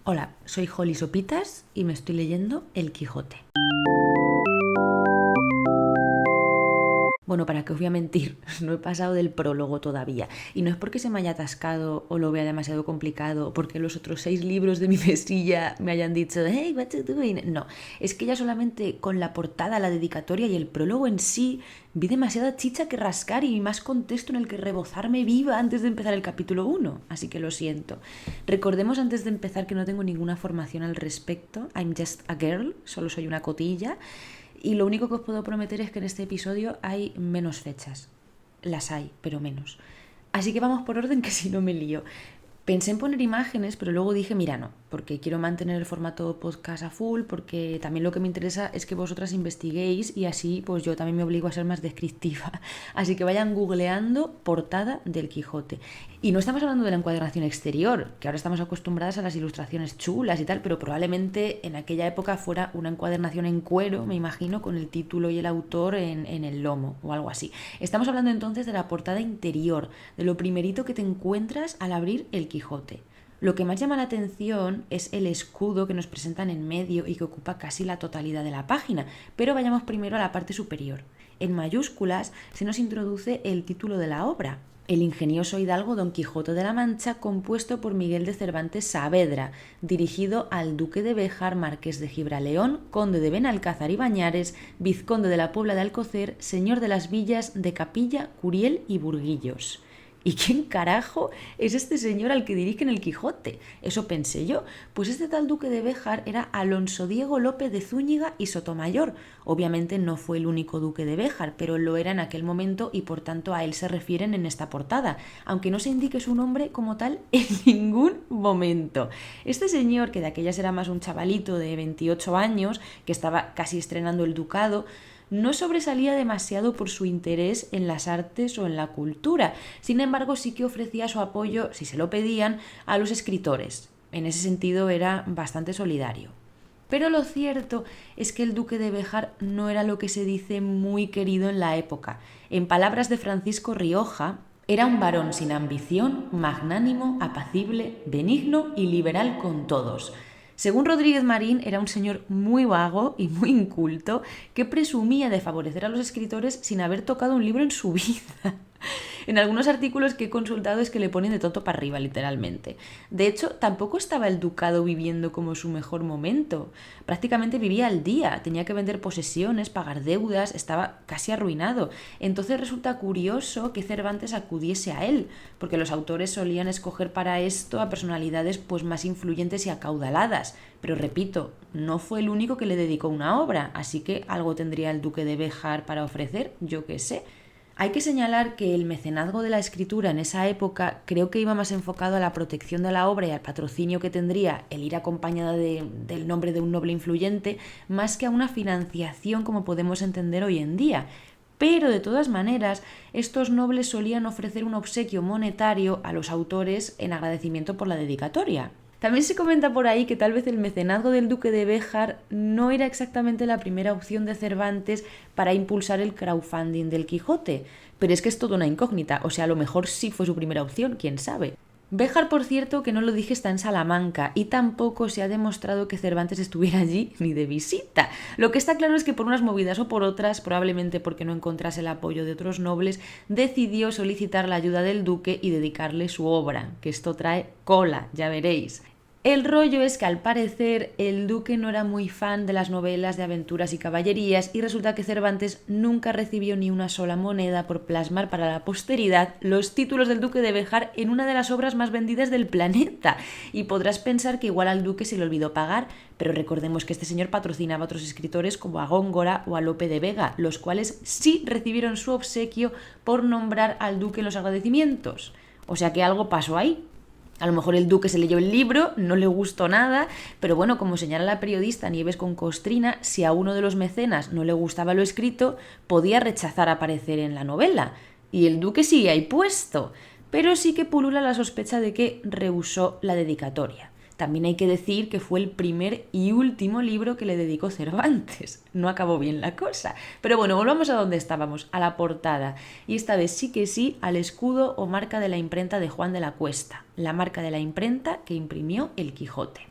Hola, soy Holly Sopitas y me estoy leyendo El Quijote. Bueno, para qué os voy a mentir, no he pasado del prólogo todavía. Y no es porque se me haya atascado o lo vea demasiado complicado, o porque los otros 6 libros de mi mesilla me hayan dicho, hey, what you doing? No, es que ya solamente con la portada, la dedicatoria y el prólogo en sí, vi demasiada chicha que rascar y más contexto en el que rebozarme viva antes de empezar el capítulo 1. Así que lo siento. Recordemos antes de empezar que no tengo ninguna formación al respecto. I'm just a girl, solo soy una cotilla. Y lo único que os puedo prometer es que en este episodio hay menos fechas. Las hay, pero menos. Así que vamos por orden, que si no me lío. Pensé en poner imágenes, pero luego dije, mira, no, porque quiero mantener el formato podcast a full, porque también lo que me interesa es que vosotras investiguéis y así pues yo también me obligo a ser más descriptiva. Así que vayan googleando portada del Quijote. Y no estamos hablando de la encuadernación exterior, que ahora estamos acostumbradas a las ilustraciones chulas y tal, pero probablemente en aquella época fuera una encuadernación en cuero, me imagino, con el título y el autor en el lomo o algo así. Estamos hablando entonces de la portada interior, de lo primerito que te encuentras al abrir el Quijote. Lo que más llama la atención es el escudo que nos presentan en medio y que ocupa casi la totalidad de la página, pero vayamos primero a la parte superior. En mayúsculas se nos introduce el título de la obra, El ingenioso hidalgo Don Quijote de la Mancha, compuesto por Miguel de Cervantes Saavedra, dirigido al duque de Béjar, marqués de Gibraleón, conde de Benalcázar y Bañares, vizconde de la Puebla de Alcocer, señor de las villas de Capilla, Curiel y Burguillos. ¿Y quién carajo es este señor al que dirigen el Quijote? Eso pensé yo. Pues este tal duque de Béjar era Alonso Diego López de Zúñiga y Sotomayor. Obviamente no fue el único duque de Béjar, pero lo era en aquel momento y por tanto a él se refieren en esta portada, aunque no se indique su nombre como tal en ningún momento. Este señor, que de aquellas era más un chavalito de 28 años, que estaba casi estrenando el ducado, no sobresalía demasiado por su interés en las artes o en la cultura. Sin embargo, sí que ofrecía su apoyo, si se lo pedían, a los escritores. En ese sentido era bastante solidario. Pero lo cierto es que el duque de Béjar no era lo que se dice muy querido en la época. En palabras de Francisco Rioja, era un varón sin ambición, magnánimo, apacible, benigno y liberal con todos. Según Rodríguez Marín, era un señor muy vago y muy inculto que presumía de favorecer a los escritores sin haber tocado un libro en su vida. En algunos artículos que he consultado es que le ponen de tonto para arriba, literalmente. De hecho, tampoco estaba el ducado viviendo como su mejor momento. Prácticamente vivía al día, tenía que vender posesiones, pagar deudas, estaba casi arruinado. Entonces resulta curioso que Cervantes acudiese a él, porque los autores solían escoger para esto a personalidades pues más influyentes y acaudaladas. Pero repito, no fue el único que le dedicó una obra, así que algo tendría el duque de Béjar para ofrecer, yo qué sé. Hay que señalar que el mecenazgo de la escritura en esa época creo que iba más enfocado a la protección de la obra y al patrocinio que tendría el ir acompañada del nombre de un noble influyente, más que a una financiación como podemos entender hoy en día. Pero de todas maneras, estos nobles solían ofrecer un obsequio monetario a los autores en agradecimiento por la dedicatoria. También se comenta por ahí que tal vez el mecenazgo del duque de Béjar no era exactamente la primera opción de Cervantes para impulsar el crowdfunding del Quijote, pero es que es toda una incógnita, o sea, a lo mejor sí fue su primera opción, quién sabe. Béjar, por cierto, que no lo dije, está en Salamanca y tampoco se ha demostrado que Cervantes estuviera allí ni de visita. Lo que está claro es que por unas movidas o por otras, probablemente porque no encontrase el apoyo de otros nobles, decidió solicitar la ayuda del duque y dedicarle su obra, que esto trae cola, ya veréis. El rollo es que al parecer el duque no era muy fan de las novelas de aventuras y caballerías y resulta que Cervantes nunca recibió ni una sola moneda por plasmar para la posteridad los títulos del duque de Béjar en una de las obras más vendidas del planeta. Y podrás pensar que igual al duque se le olvidó pagar, pero recordemos que este señor patrocinaba a otros escritores como a Góngora o a Lope de Vega, los cuales sí recibieron su obsequio por nombrar al duque en los agradecimientos. O sea que algo pasó ahí. A lo mejor el duque se leyó el libro, no le gustó nada, pero bueno, como señala la periodista Nieves con Costrina, si a uno de los mecenas no le gustaba lo escrito, podía rechazar aparecer en la novela. Y el duque sigue ahí puesto, pero sí que pulula la sospecha de que rehusó la dedicatoria. También hay que decir que fue el primer y último libro que le dedicó Cervantes. No acabó bien la cosa. Pero bueno, volvamos a donde estábamos, a la portada. Y esta vez sí que sí al escudo o marca de la imprenta de Juan de la Cuesta, la marca de la imprenta que imprimió el Quijote.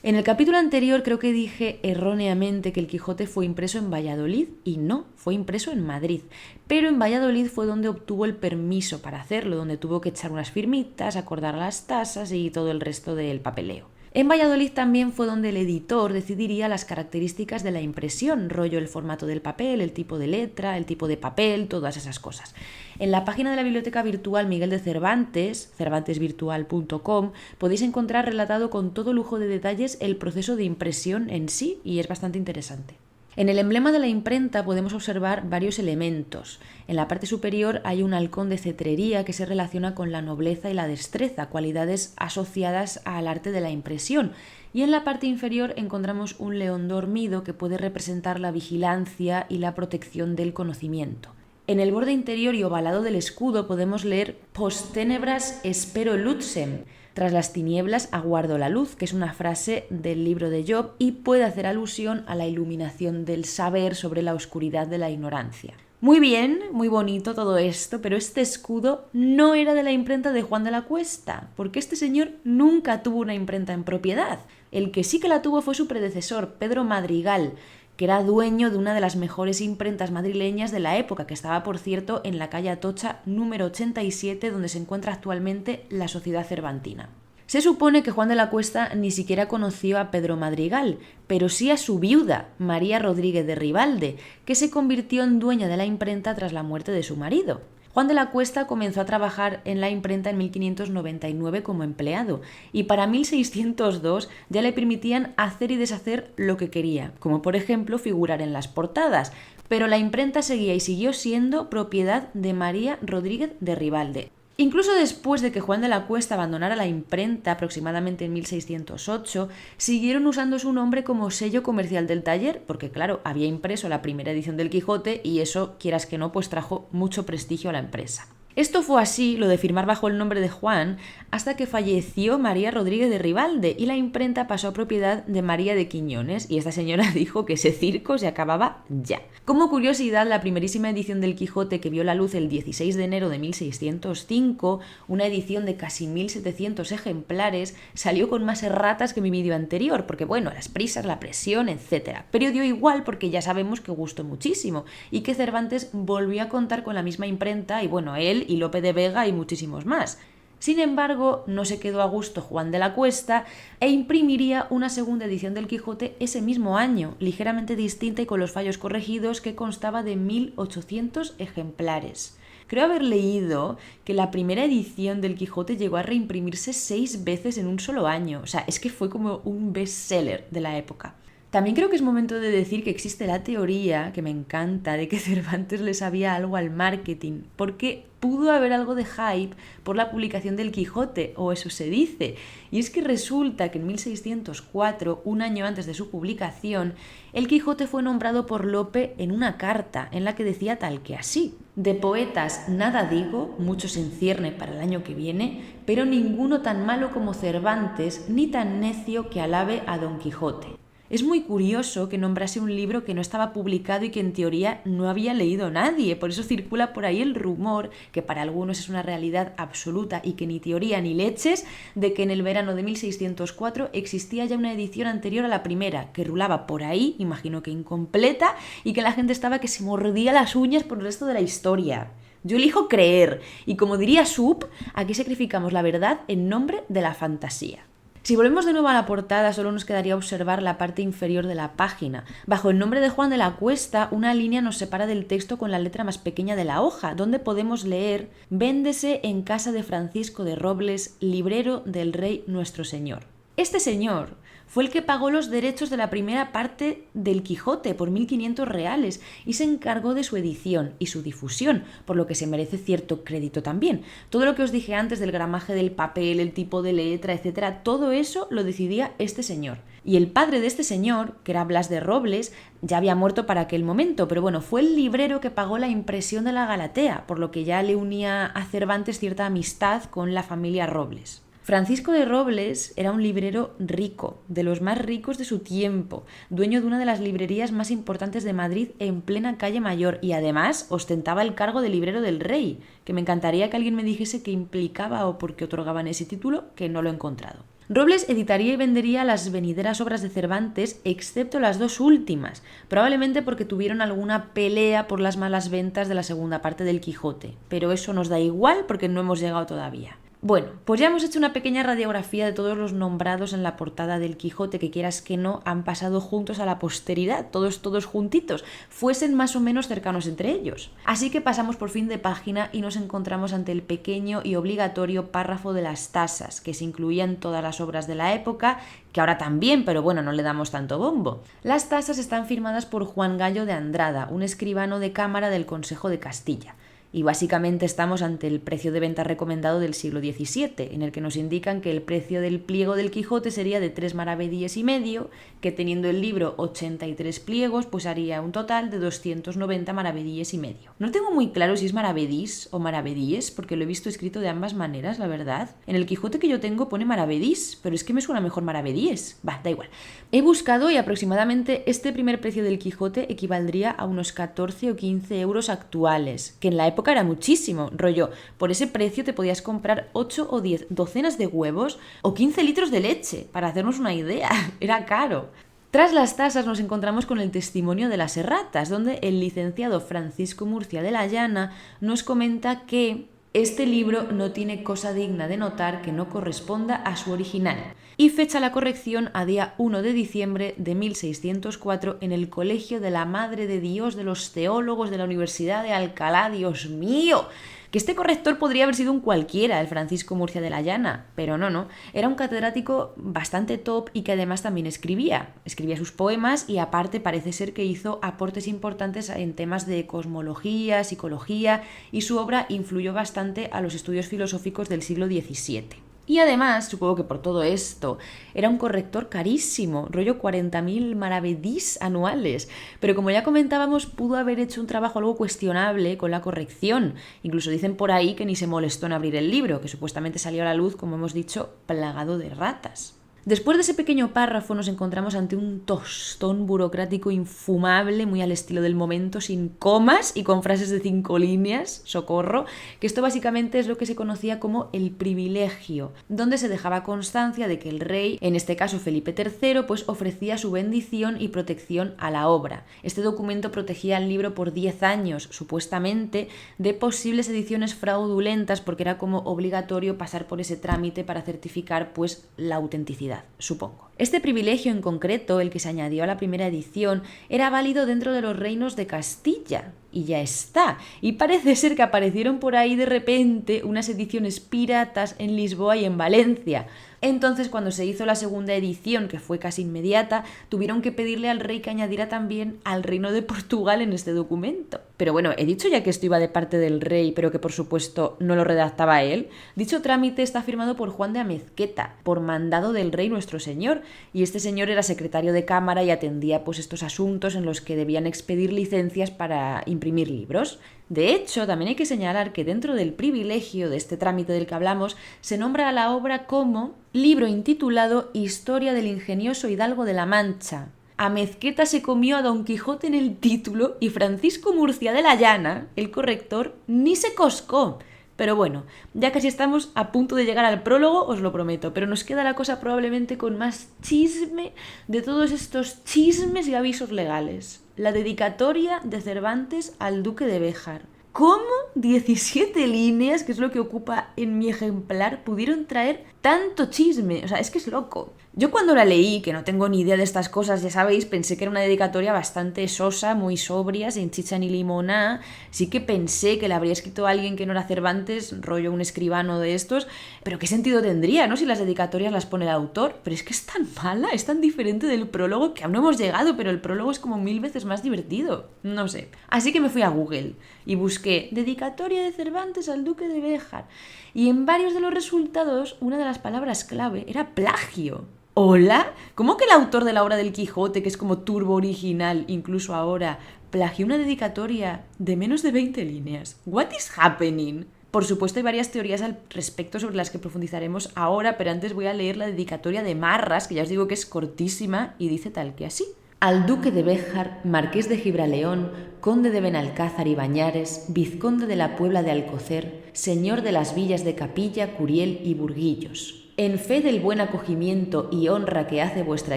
En el capítulo anterior creo que dije erróneamente que el Quijote fue impreso en Valladolid y no, fue impreso en Madrid. Pero en Valladolid fue donde obtuvo el permiso para hacerlo, donde tuvo que echar unas firmitas, acordar las tasas y todo el resto del papeleo. En Valladolid también fue donde el editor decidiría las características de la impresión, rollo el formato del papel, el tipo de letra, el tipo de papel, todas esas cosas. En la página de la Biblioteca Virtual Miguel de Cervantes, cervantesvirtual.com, podéis encontrar relatado con todo lujo de detalles el proceso de impresión en sí y es bastante interesante. En el emblema de la imprenta podemos observar varios elementos. En la parte superior hay un halcón de cetrería que se relaciona con la nobleza y la destreza, cualidades asociadas al arte de la impresión. Y en la parte inferior encontramos un león dormido que puede representar la vigilancia y la protección del conocimiento. En el borde interior y ovalado del escudo podemos leer «Post tenebras espero luxem», tras las tinieblas aguardo la luz, que es una frase del libro de Job y puede hacer alusión a la iluminación del saber sobre la oscuridad de la ignorancia. Muy bien, muy bonito todo esto, pero este escudo no era de la imprenta de Juan de la Cuesta, porque este señor nunca tuvo una imprenta en propiedad. El que sí que la tuvo fue su predecesor, Pedro Madrigal, que era dueño de una de las mejores imprentas madrileñas de la época, que estaba, por cierto, en la calle Atocha número 87, donde se encuentra actualmente la Sociedad Cervantina. Se supone que Juan de la Cuesta ni siquiera conoció a Pedro Madrigal, pero sí a su viuda, María Rodríguez de Ribalde, que se convirtió en dueña de la imprenta tras la muerte de su marido. Juan de la Cuesta comenzó a trabajar en la imprenta en 1599 como empleado y para 1602 ya le permitían hacer y deshacer lo que quería, como por ejemplo figurar en las portadas, pero la imprenta seguía y siguió siendo propiedad de María Rodríguez de Ribalde. Incluso después de que Juan de la Cuesta abandonara la imprenta, aproximadamente en 1608, siguieron usando su nombre como sello comercial del taller, porque claro, había impreso la primera edición del Quijote y eso, quieras que no, pues trajo mucho prestigio a la empresa. Esto fue así, lo de firmar bajo el nombre de Juan, hasta que falleció María Rodríguez de Ribalde y la imprenta pasó a propiedad de María de Quiñones y esta señora dijo que ese circo se acababa ya. Como curiosidad, la primerísima edición del Quijote que vio la luz el 16 de enero de 1605, una edición de casi 1700 ejemplares, salió con más erratas que mi vídeo anterior, porque bueno, las prisas, la presión, etc. Pero dio igual porque ya sabemos que gustó muchísimo y que Cervantes volvió a contar con la misma imprenta y bueno, él y Lope de Vega y muchísimos más. Sin embargo, no se quedó a gusto Juan de la Cuesta e imprimiría una segunda edición del Quijote ese mismo año, ligeramente distinta y con los fallos corregidos, que constaba de 1800 ejemplares. Creo haber leído que la primera edición del Quijote llegó a reimprimirse 6 veces en un solo año. O sea, es que fue como un bestseller de la época. También creo que es momento de decir que existe la teoría, que me encanta, de que Cervantes le sabía algo al marketing, porque pudo haber algo de hype por la publicación del Quijote, o eso se dice. Y es que resulta que en 1604, un año antes de su publicación, el Quijote fue nombrado por Lope en una carta en la que decía tal que así: de poetas nada digo, mucho se encierne para el año que viene, pero ninguno tan malo como Cervantes, ni tan necio que alabe a Don Quijote. Es muy curioso que nombrase un libro que no estaba publicado y que en teoría no había leído nadie, por eso circula por ahí el rumor, que para algunos es una realidad absoluta y que ni teoría ni leches, de que en el verano de 1604 existía ya una edición anterior a la primera, que rulaba por ahí, imagino que incompleta, y que la gente estaba que se mordía las uñas por el resto de la historia. Yo elijo creer, y como diría Sup, aquí sacrificamos la verdad en nombre de la fantasía. Si volvemos de nuevo a la portada, solo nos quedaría observar la parte inferior de la página. Bajo el nombre de Juan de la Cuesta, una línea nos separa del texto con la letra más pequeña de la hoja, donde podemos leer: «Véndese en casa de Francisco de Robles, librero del rey nuestro señor». Este señor fue el que pagó los derechos de la primera parte del Quijote por 1.500 reales y se encargó de su edición y su difusión, por lo que se merece cierto crédito también. Todo lo que os dije antes del gramaje del papel, el tipo de letra, etcétera, todo eso lo decidía este señor. Y el padre de este señor, que era Blas de Robles, ya había muerto para aquel momento, pero bueno, fue el librero que pagó la impresión de la Galatea, por lo que ya le unía a Cervantes cierta amistad con la familia Robles. Francisco de Robles era un librero rico, de los más ricos de su tiempo, dueño de una de las librerías más importantes de Madrid en plena calle Mayor y además ostentaba el cargo de librero del rey, que me encantaría que alguien me dijese qué implicaba o por qué otorgaban ese título, que no lo he encontrado. Robles editaría y vendería las venideras obras de Cervantes, excepto las dos últimas, probablemente porque tuvieron alguna pelea por las malas ventas de la segunda parte del Quijote, pero eso nos da igual porque no hemos llegado todavía. Bueno, pues ya hemos hecho una pequeña radiografía de todos los nombrados en la portada del Quijote, que quieras que no, han pasado juntos a la posteridad, todos juntitos, fuesen más o menos cercanos entre ellos. Así que pasamos por fin de página y nos encontramos ante el pequeño y obligatorio párrafo de las tasas, que se incluían todas las obras de la época, que ahora también, pero bueno, no le damos tanto bombo. Las tasas están firmadas por Juan Gallo de Andrada, un escribano de cámara del Consejo de Castilla. Y básicamente estamos ante el precio de venta recomendado del siglo XVII, en el que nos indican que el precio del pliego del Quijote sería de 3 maravedíes y medio, que teniendo el libro 83 pliegos, pues haría un total de 290 maravedíes y medio. No tengo muy claro si es maravedís o maravedíes, porque lo he visto escrito de ambas maneras, la verdad. En el Quijote que yo tengo pone maravedís, pero es que me suena mejor maravedíes. Da igual. He buscado y aproximadamente este primer precio del Quijote equivaldría a unos 14 o 15 euros actuales, que en la época era muchísimo, rollo, por ese precio te podías comprar 8 o 10 docenas de huevos o 15 litros de leche, para hacernos una idea, era caro. Tras las tasas nos encontramos con el testimonio de las erratas, donde el licenciado Francisco Murcia de la Llana nos comenta que este libro no tiene cosa digna de notar que no corresponda a su original, y fecha la corrección a día 1 de diciembre de 1604 en el Colegio de la Madre de Dios de los Teólogos de la Universidad de Alcalá. ¡Dios mío! Que este corrector podría haber sido un cualquiera, el Francisco Murcia de la Llana, pero no, era un catedrático bastante top y que además también escribía sus poemas y aparte parece ser que hizo aportes importantes en temas de cosmología, psicología y su obra influyó bastante a los estudios filosóficos del siglo XVII. Y además, supongo que por todo esto, era un corrector carísimo, rollo 40.000 maravedís anuales. Pero como ya comentábamos, pudo haber hecho un trabajo algo cuestionable con la corrección. Incluso dicen por ahí que ni se molestó en abrir el libro, que supuestamente salió a la luz, como hemos dicho, plagado de ratas. Después de ese pequeño párrafo nos encontramos ante un tostón burocrático infumable, muy al estilo del momento, sin comas y con frases de 5 líneas, socorro, que esto básicamente es lo que se conocía como el privilegio, donde se dejaba constancia de que el rey, en este caso Felipe III, pues ofrecía su bendición y protección a la obra. Este documento protegía el libro por 10 años, supuestamente, de posibles ediciones fraudulentas, porque era como obligatorio pasar por ese trámite para certificar pues la autenticidad, supongo. Este privilegio en concreto, el que se añadió a la primera edición, era válido dentro de los reinos de Castilla. Y ya está. Y parece ser que aparecieron por ahí de repente unas ediciones piratas en Lisboa y en Valencia. Entonces, cuando se hizo la segunda edición, que fue casi inmediata, tuvieron que pedirle al rey que añadiera también al reino de Portugal en este documento. Pero bueno, he dicho ya que esto iba de parte del rey, pero que por supuesto no lo redactaba él. Dicho trámite está firmado por Juan de Amezqueta, por mandado del rey nuestro señor, y este señor era secretario de cámara y atendía pues estos asuntos en los que debían expedir licencias para imprimir libros. De hecho, también hay que señalar que dentro del privilegio de este trámite del que hablamos, se nombra a la obra como libro intitulado Historia del ingenioso Hidalgo de la Mancha. Amezqueta se comió a Don Quijote en el título y Francisco Murcia de la Llana, el corrector, ni se coscó. Pero bueno, ya casi estamos a punto de llegar al prólogo, os lo prometo, pero nos queda la cosa probablemente con más chisme de todos estos chismes y avisos legales. La dedicatoria de Cervantes al duque de Béjar. ¿Cómo 17 líneas, que es lo que ocupa en mi ejemplar, pudieron traer tanto chisme? O sea, es que es loco. Yo cuando la leí, que no tengo ni idea de estas cosas, ya sabéis, pensé que era una dedicatoria bastante sosa, muy sobria, sin chicha ni limona. Sí que pensé que la habría escrito alguien que no era Cervantes, rollo un escribano de estos, pero ¿qué sentido tendría, no? Si las dedicatorias las pone el autor. Pero es que es tan mala, es tan diferente del prólogo, que aún no hemos llegado, pero el prólogo es como 1000 veces más divertido. No sé. Así que me fui a Google y busqué dedicatoria de Cervantes al duque de Béjar. Y en varios de los resultados, una de las palabras clave era plagio. ¿Hola? ¿Cómo que el autor de la obra del Quijote, que es como turbo original, incluso ahora, plagió una dedicatoria de menos de 20 líneas? ¿What is happening? Por supuesto hay varias teorías al respecto sobre las que profundizaremos ahora, pero antes voy a leer la dedicatoria de Marras, que ya os digo que es cortísima y dice tal que así. Al duque de Béjar, marqués de Gibraleón, conde de Benalcázar y Bañares, vizconde de la Puebla de Alcocer, señor de las villas de Capilla, Curiel y Burguillos. En fe del buen acogimiento y honra que hace vuestra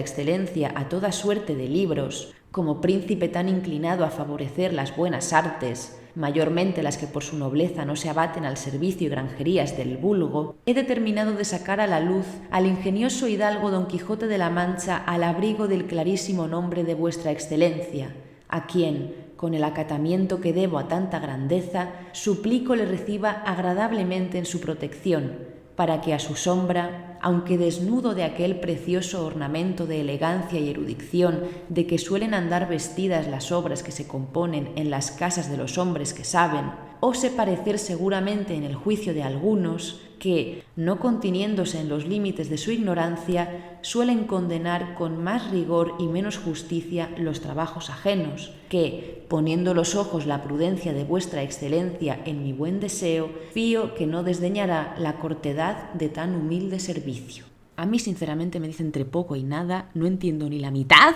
excelencia a toda suerte de libros, como príncipe tan inclinado a favorecer las buenas artes, mayormente las que por su nobleza no se abaten al servicio y granjerías del vulgo, he determinado de sacar a la luz al ingenioso hidalgo Don Quijote de la Mancha al abrigo del clarísimo nombre de vuestra excelencia, a quien, con el acatamiento que debo a tanta grandeza, suplico le reciba agradablemente en su protección, para que a su sombra, aunque desnudo de aquel precioso ornamento de elegancia y erudición de que suelen andar vestidas las obras que se componen en las casas de los hombres que saben, ose parecer seguramente en el juicio de algunos que, no continiéndose en los límites de su ignorancia, suelen condenar con más rigor y menos justicia los trabajos ajenos, que, poniendo los ojos la prudencia de vuestra excelencia en mi buen deseo, fío que no desdeñará la cortedad de tan humilde servicio. A mí, sinceramente, me dice entre poco y nada, no entiendo ni la mitad,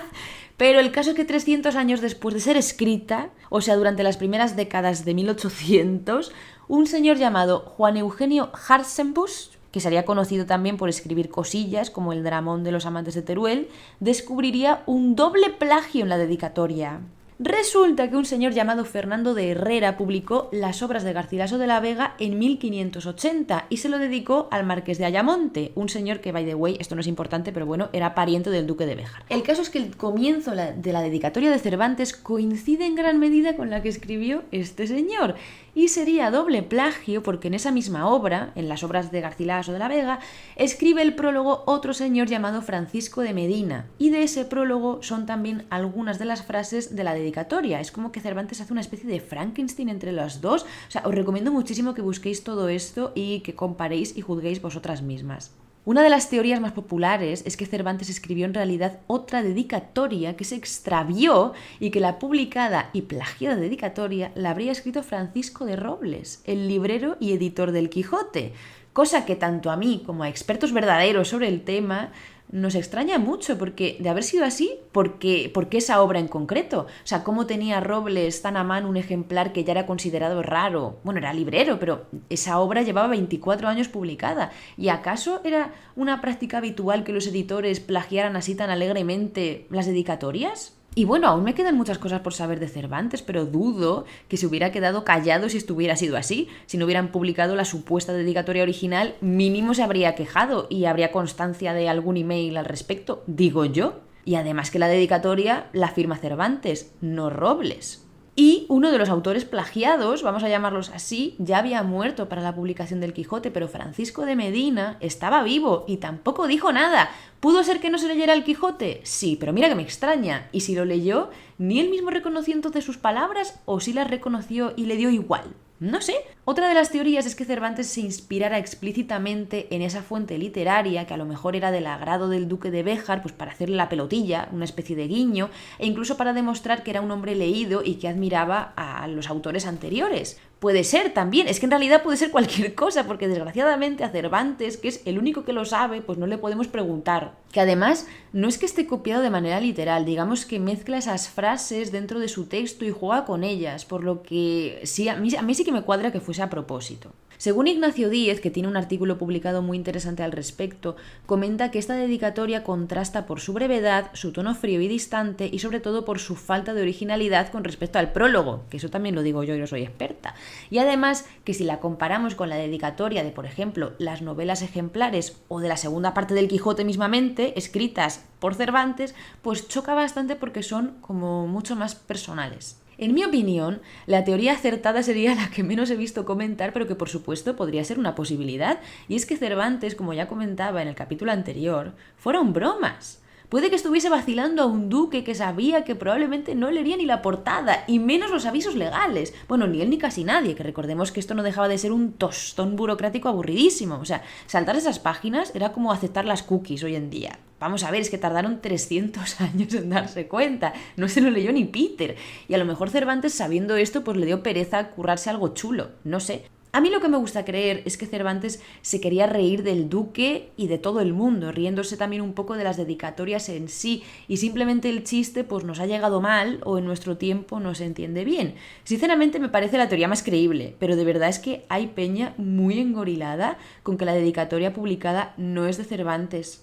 pero el caso es que 300 años después de ser escrita, o sea, durante las primeras décadas de 1800, un señor llamado Juan Eugenio Hartzenbusch, que sería conocido también por escribir cosillas como el Dramón de los amantes de Teruel, descubriría un doble plagio en la dedicatoria. Resulta que un señor llamado Fernando de Herrera publicó las obras de Garcilaso de la Vega en 1580 y se lo dedicó al marqués de Ayamonte, un señor que, by the way, esto no es importante, pero bueno, era pariente del duque de Béjar. El caso es que el comienzo de la dedicatoria de Cervantes coincide en gran medida con la que escribió este señor, y sería doble plagio porque en esa misma obra, en las obras de Garcilaso de la Vega, escribe el prólogo otro señor llamado Francisco de Medina, y de ese prólogo son también algunas de las frases de la dedicatoria. Es como que Cervantes hace una especie de Frankenstein entre los dos. O sea, os recomiendo muchísimo que busquéis todo esto y que comparéis y juzguéis vosotras mismas. Una de las teorías más populares es que Cervantes escribió en realidad otra dedicatoria que se extravió y que la publicada y plagiada dedicatoria la habría escrito Francisco de Robles, el librero y editor del Quijote, cosa que tanto a mí como a expertos verdaderos sobre el tema nos extraña mucho, porque de haber sido así, ¿por qué esa obra en concreto? O sea, ¿cómo tenía Robles tan a mano un ejemplar que ya era considerado raro? Bueno, era librero, pero esa obra llevaba 24 años publicada. ¿Y acaso era una práctica habitual que los editores plagiaran así tan alegremente las dedicatorias? Y bueno, aún me quedan muchas cosas por saber de Cervantes, pero dudo que se hubiera quedado callado si estuviera sido así. Si no hubieran publicado la supuesta dedicatoria original, mínimo se habría quejado y habría constancia de algún email al respecto, digo yo. Y además que la dedicatoria la firma Cervantes, no Robles. Y uno de los autores plagiados, vamos a llamarlos así, ya había muerto para la publicación del Quijote, pero Francisco de Medina estaba vivo y tampoco dijo nada. ¿Pudo ser que no se leyera el Quijote? Sí, pero mira que me extraña. ¿Y si lo leyó, ni él mismo reconoció entonces sus palabras o sí las reconoció y le dio igual? No sé. Otra de las teorías es que Cervantes se inspirara explícitamente en esa fuente literaria que a lo mejor era del agrado del duque de Béjar, pues para hacerle la pelotilla, una especie de guiño, e incluso para demostrar que era un hombre leído y que admiraba a los autores anteriores. Puede ser también, es que en realidad puede ser cualquier cosa, porque desgraciadamente a Cervantes, que es el único que lo sabe, pues no le podemos preguntar. Que además no es que esté copiado de manera literal, digamos que mezcla esas frases dentro de su texto y juega con ellas, por lo que sí, a mí sí que me cuadra que fuese a propósito. Según Ignacio Díez, que tiene un artículo publicado muy interesante al respecto, comenta que esta dedicatoria contrasta por su brevedad, su tono frío y distante y sobre todo por su falta de originalidad con respecto al prólogo, que eso también lo digo yo y no soy experta. Y además que si la comparamos con la dedicatoria de, por ejemplo, las novelas ejemplares o de la segunda parte del Quijote mismamente, escritas por Cervantes, pues choca bastante porque son como mucho más personales. En mi opinión, la teoría acertada sería la que menos he visto comentar, pero que por supuesto podría ser una posibilidad, y es que Cervantes, como ya comentaba en el capítulo anterior, fueron bromas. Puede que estuviese vacilando a un duque que sabía que probablemente no leería ni la portada, y menos los avisos legales. Bueno, ni él ni casi nadie, que recordemos que esto no dejaba de ser un tostón burocrático aburridísimo. O sea, saltar esas páginas era como aceptar las cookies hoy en día. Vamos a ver, es que tardaron 300 años en darse cuenta. No se lo leyó ni Peter. Y a lo mejor Cervantes, sabiendo esto, pues le dio pereza currarse algo chulo. No sé. A mí lo que me gusta creer es que Cervantes se quería reír del duque y de todo el mundo, riéndose también un poco de las dedicatorias en sí, y simplemente el chiste pues nos ha llegado mal o en nuestro tiempo no se entiende bien. Sinceramente me parece la teoría más creíble, pero de verdad es que hay peña muy engorilada con que la dedicatoria publicada no es de Cervantes.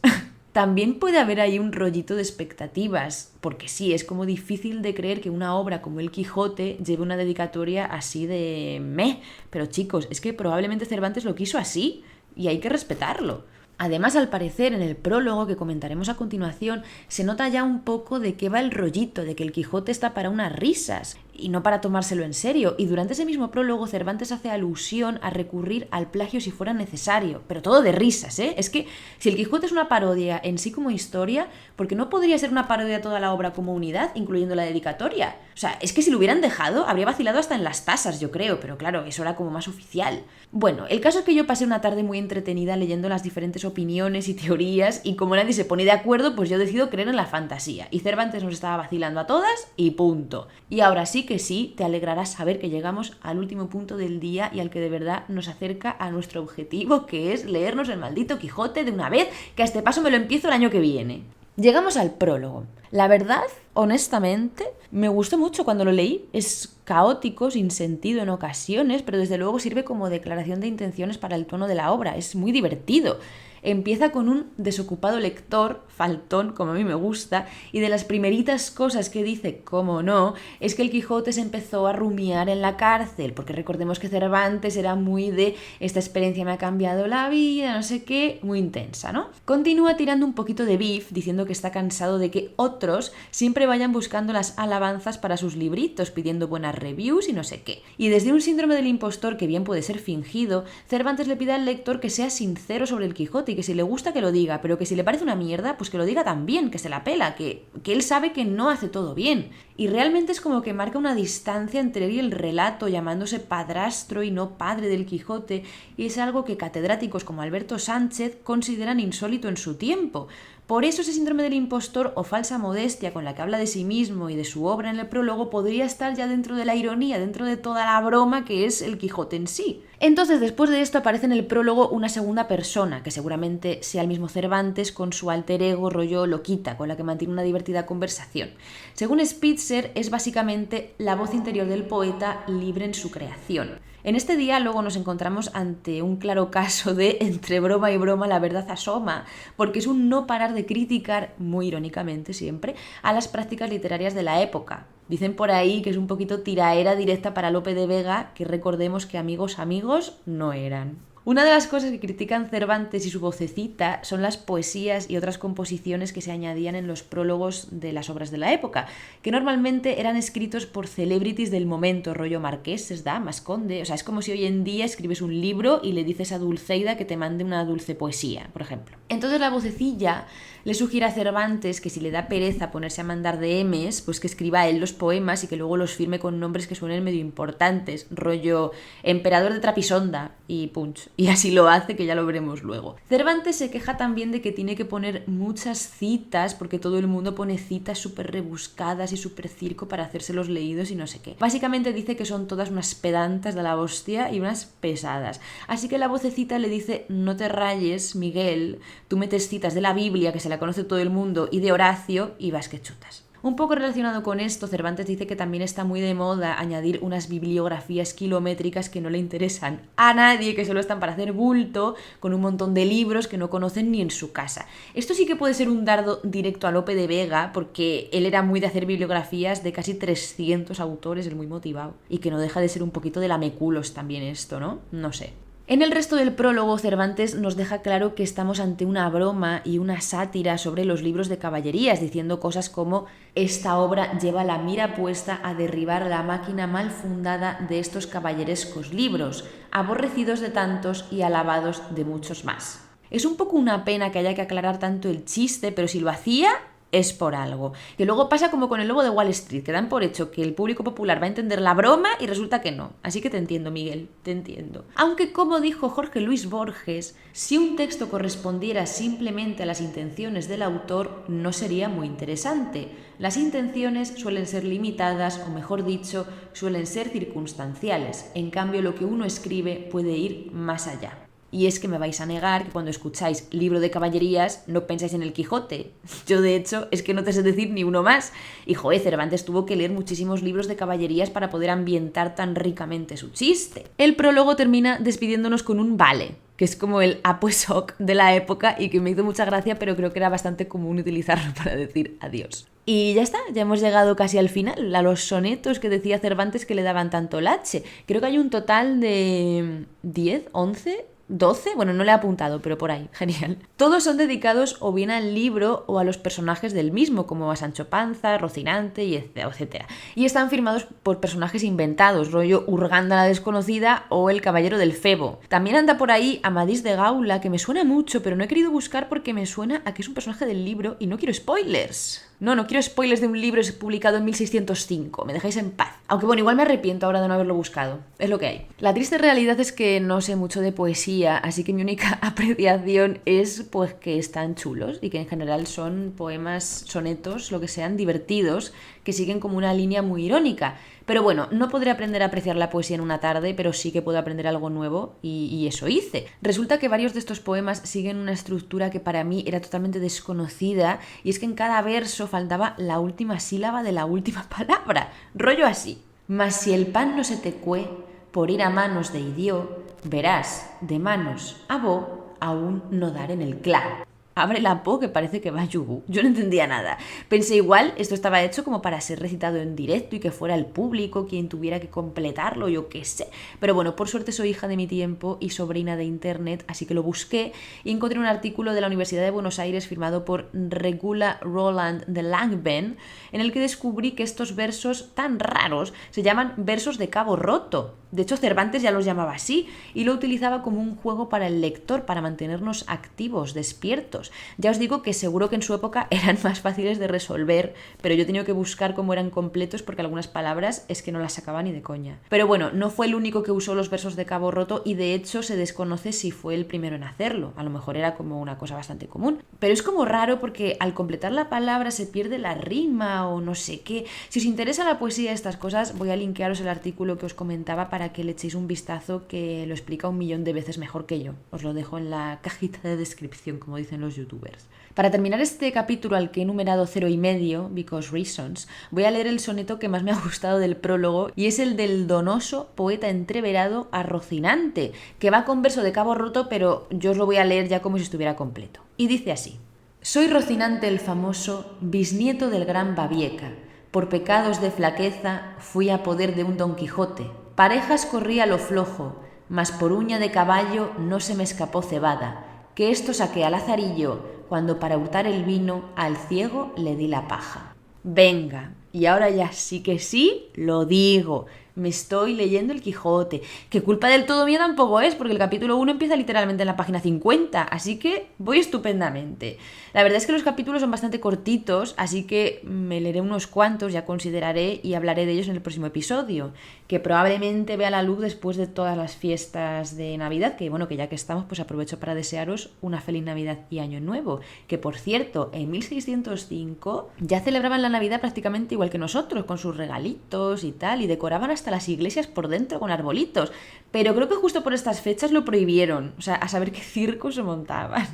También puede haber ahí un rollito de expectativas, porque sí, es como difícil de creer que una obra como El Quijote lleve una dedicatoria así de meh. Pero chicos, es que probablemente Cervantes lo quiso así y hay que respetarlo. Además, al parecer, en el prólogo que comentaremos a continuación, se nota ya un poco de qué va el rollito, de que el Quijote está para unas risas y no para tomárselo en serio. Y durante ese mismo prólogo, Cervantes hace alusión a recurrir al plagio si fuera necesario, pero todo de risas, ¿eh? Es que si el Quijote es una parodia en sí como historia, ¿por qué no podría ser una parodia toda la obra como unidad, incluyendo la dedicatoria? O sea, es que si lo hubieran dejado, habría vacilado hasta en las tasas, yo creo, pero claro, eso era como más oficial. Bueno, el caso es que yo pasé una tarde muy entretenida leyendo las diferentes opiniones y teorías, y como nadie se pone de acuerdo, pues yo decido creer en la fantasía. Y Cervantes nos estaba vacilando a todas y punto. Y ahora sí que sí, te alegrarás saber que llegamos al último punto del día y al que de verdad nos acerca a nuestro objetivo, que es leernos el maldito Quijote de una vez, que a este paso me lo empiezo el año que viene. Llegamos al prólogo. La verdad, honestamente, me gustó mucho cuando lo leí. Es caótico, sin sentido en ocasiones, pero desde luego sirve como declaración de intenciones para el tono de la obra. Es muy divertido. Empieza con un desocupado lector, faltón, como a mí me gusta, y de las primeritas cosas que dice, como no, es que el Quijote se empezó a rumiar en la cárcel, porque recordemos que Cervantes era muy de esta experiencia me ha cambiado la vida, no sé qué, muy intensa, ¿no? Continúa tirando un poquito de beef, diciendo que está cansado de que otros siempre vayan buscando las alabanzas para sus libritos, pidiendo buenas reviews y no sé qué. Y desde un síndrome del impostor que bien puede ser fingido, Cervantes le pide al lector que sea sincero sobre el Quijote y que si le gusta que lo diga, pero que si le parece una mierda, pues que lo diga también, que se la pela, que él sabe que no hace todo bien. Y realmente es como que marca una distancia entre él y el relato, llamándose padrastro y no padre del Quijote, y es algo que catedráticos como Alberto Sánchez consideran insólito en su tiempo. Por eso ese síndrome del impostor o falsa modestia con la que habla de sí mismo y de su obra en el prólogo podría estar ya dentro de la ironía, dentro de toda la broma que es el Quijote en sí. Entonces, después de esto aparece en el prólogo una segunda persona, que seguramente sea el mismo Cervantes con su alter ego rollo loquita, con la que mantiene una divertida conversación. Según Spitzer, es básicamente la voz interior del poeta libre en su creación. En este diálogo nos encontramos ante un claro caso de entre broma y broma la verdad asoma, porque es un no parar de criticar, muy irónicamente siempre, a las prácticas literarias de la época. Dicen por ahí que es un poquito tiraera directa para Lope de Vega, que recordemos que amigos no eran. Una de las cosas que critican Cervantes y su vocecita son las poesías y otras composiciones que se añadían en los prólogos de las obras de la época, que normalmente eran escritos por celebrities del momento, rollo marqueses, damas, conde. O sea, es como si hoy en día escribes un libro y le dices a Dulceida que te mande una dulce poesía, por ejemplo. Entonces la vocecilla le sugiere a Cervantes que si le da pereza ponerse a mandar DMs, pues que escriba él los poemas y que luego los firme con nombres que suenen medio importantes, rollo emperador de Trapisonda y punch. Y así lo hace, que ya lo veremos luego. Cervantes se queja también de que tiene que poner muchas citas, porque todo el mundo pone citas súper rebuscadas y súper circo para hacerse los leídos y no sé qué. Básicamente dice que son todas unas pedantas de la hostia y unas pesadas. Así que la vocecita le dice, no te rayes, Miguel, tú metes citas de la Biblia, que se la conoce todo el mundo, y de Horacio, y vas que chutas. Un poco relacionado con esto, Cervantes dice que también está muy de moda añadir unas bibliografías kilométricas que no le interesan a nadie, que solo están para hacer bulto, con un montón de libros que no conocen ni en su casa. Esto sí que puede ser un dardo directo a Lope de Vega, porque él era muy de hacer bibliografías de casi 300 autores, el muy motivado, y que no deja de ser un poquito de lameculos también esto, ¿no? No sé. En el resto del prólogo, Cervantes nos deja claro que estamos ante una broma y una sátira sobre los libros de caballerías, diciendo cosas como esta obra lleva la mira puesta a derribar la máquina mal fundada de estos caballerescos libros, aborrecidos de tantos y alabados de muchos más. Es un poco una pena que haya que aclarar tanto el chiste, pero si lo hacía, es por algo. Que luego pasa como con el Lobo de Wall Street, que dan por hecho que el público popular va a entender la broma y resulta que no. Así que te entiendo, Miguel, te entiendo. Aunque como dijo Jorge Luis Borges, si un texto correspondiera simplemente a las intenciones del autor, no sería muy interesante. Las intenciones suelen ser limitadas, o mejor dicho, suelen ser circunstanciales. En cambio, lo que uno escribe puede ir más allá. Y es que me vais a negar que cuando escucháis libro de caballerías no pensáis en el Quijote. Yo, de hecho, es que no te sé decir ni uno más. Y, Cervantes tuvo que leer muchísimos libros de caballerías para poder ambientar tan ricamente su chiste. El prólogo termina despidiéndonos con un vale, que es como el pues hoc de la época y que me hizo mucha gracia, pero creo que era bastante común utilizarlo para decir adiós. Y ya está, ya hemos llegado casi al final, a los sonetos que decía Cervantes que le daban tanto lache. Creo que hay un total de 10, 11... 12, bueno, no le he apuntado, pero por ahí, genial. Todos son dedicados o bien al libro o a los personajes del mismo, como a Sancho Panza, Rocinante y etc. Y están firmados por personajes inventados, rollo Urganda la desconocida o el Caballero del Febo. También anda por ahí Amadís de Gaula, que me suena mucho, pero no he querido buscar porque me suena a que es un personaje del libro y no quiero spoilers. No quiero spoilers de un libro publicado en 1605, me dejáis en paz. Aunque bueno, igual me arrepiento ahora de no haberlo buscado, es lo que hay. La triste realidad es que no sé mucho de poesía, así que mi única apreciación es pues que están chulos y que en general son poemas, sonetos, lo que sean, divertidos, que siguen como una línea muy irónica. Pero bueno, no podré aprender a apreciar la poesía en una tarde, pero sí que puedo aprender algo nuevo y eso hice. Resulta que varios de estos poemas siguen una estructura que para mí era totalmente desconocida y es que en cada verso faltaba la última sílaba de la última palabra. Rollo así. Mas si el pan no se te cue por ir a manos de idió, verás, de manos a bo, aún no dar en el cla. Abre la po que parece que va yugú. Yo no entendía nada. Pensé igual, esto estaba hecho como para ser recitado en directo y que fuera el público quien tuviera que completarlo, yo qué sé. Pero bueno, por suerte soy hija de mi tiempo y sobrina de internet, así que lo busqué y encontré un artículo de la Universidad de Buenos Aires firmado por Regula Roland de Langben, en el que descubrí que estos versos tan raros se llaman versos de cabo roto. De hecho, Cervantes ya los llamaba así y lo utilizaba como un juego para el lector, para mantenernos activos, despiertos. Ya os digo que seguro que en su época eran más fáciles de resolver, pero yo he tenido que buscar cómo eran completos porque algunas palabras es que no las sacaba ni de coña. Pero bueno, no fue el único que usó los versos de cabo roto y de hecho se desconoce si fue el primero en hacerlo. A lo mejor era como una cosa bastante común. Pero es como raro porque al completar la palabra se pierde la rima o no sé qué. Si os interesa la poesía de estas cosas, voy a linkearos el artículo que os comentaba para que le echéis un vistazo, que lo explica 1.000.000 de veces mejor que yo. Os lo dejo en la cajita de descripción, como dicen los youtubers. Para terminar este capítulo al que he numerado 0,5, because reasons, voy a leer el soneto que más me ha gustado del prólogo y es el del donoso poeta entreverado a Rocinante, que va con verso de cabo roto, pero yo os lo voy a leer ya como si estuviera completo. Y dice así: Soy Rocinante el famoso, bisnieto del gran Babieca. Por pecados de flaqueza fui a poder de un Don Quijote. Parejas corrí a lo flojo, mas por uña de caballo no se me escapó cebada, que esto saqué al lazarillo, cuando para hurtar el vino al ciego le di la paja. Venga, y ahora ya sí que sí lo digo. Me estoy leyendo el Quijote, que culpa del todo mía tampoco es, porque el capítulo 1 empieza literalmente en la página 50, así que voy estupendamente. La verdad es que los capítulos son bastante cortitos, así que me leeré unos cuantos, ya consideraré y hablaré de ellos en el próximo episodio, que probablemente vea la luz después de todas las fiestas de Navidad, que bueno, que ya que estamos, pues aprovecho para desearos una feliz Navidad y Año Nuevo, que por cierto, en 1605 ya celebraban la Navidad prácticamente igual que nosotros, con sus regalitos y tal, y decoraban hasta las iglesias por dentro con arbolitos, pero creo que justo por estas fechas lo prohibieron, o sea, a saber qué circos se montaban.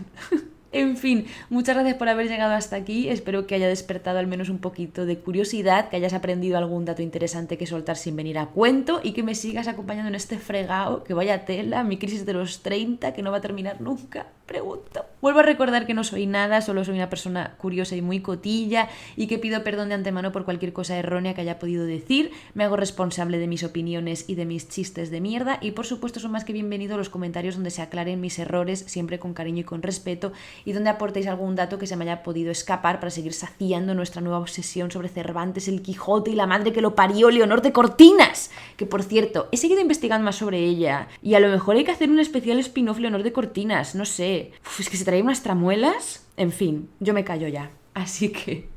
En fin, muchas gracias por haber llegado hasta aquí, espero que haya despertado al menos un poquito de curiosidad, que hayas aprendido algún dato interesante que soltar sin venir a cuento y que me sigas acompañando en este fregado, que vaya tela, mi crisis de los 30, que no va a terminar nunca, pregunto. Vuelvo a recordar que no soy nada, solo soy una persona curiosa y muy cotilla y que pido perdón de antemano por cualquier cosa errónea que haya podido decir, me hago responsable de mis opiniones y de mis chistes de mierda y por supuesto son más que bienvenidos los comentarios donde se aclaren mis errores, siempre con cariño y con respeto, y donde aportéis algún dato que se me haya podido escapar para seguir saciando nuestra nueva obsesión sobre Cervantes, el Quijote y la madre que lo parió, Leonor de Cortinas, que por cierto, he seguido investigando más sobre ella y a lo mejor hay que hacer un especial spin-off Leonor de Cortinas, no sé. Es que se trae unas tramuelas. En fin, yo me callo ya. Así que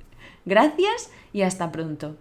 gracias y hasta pronto.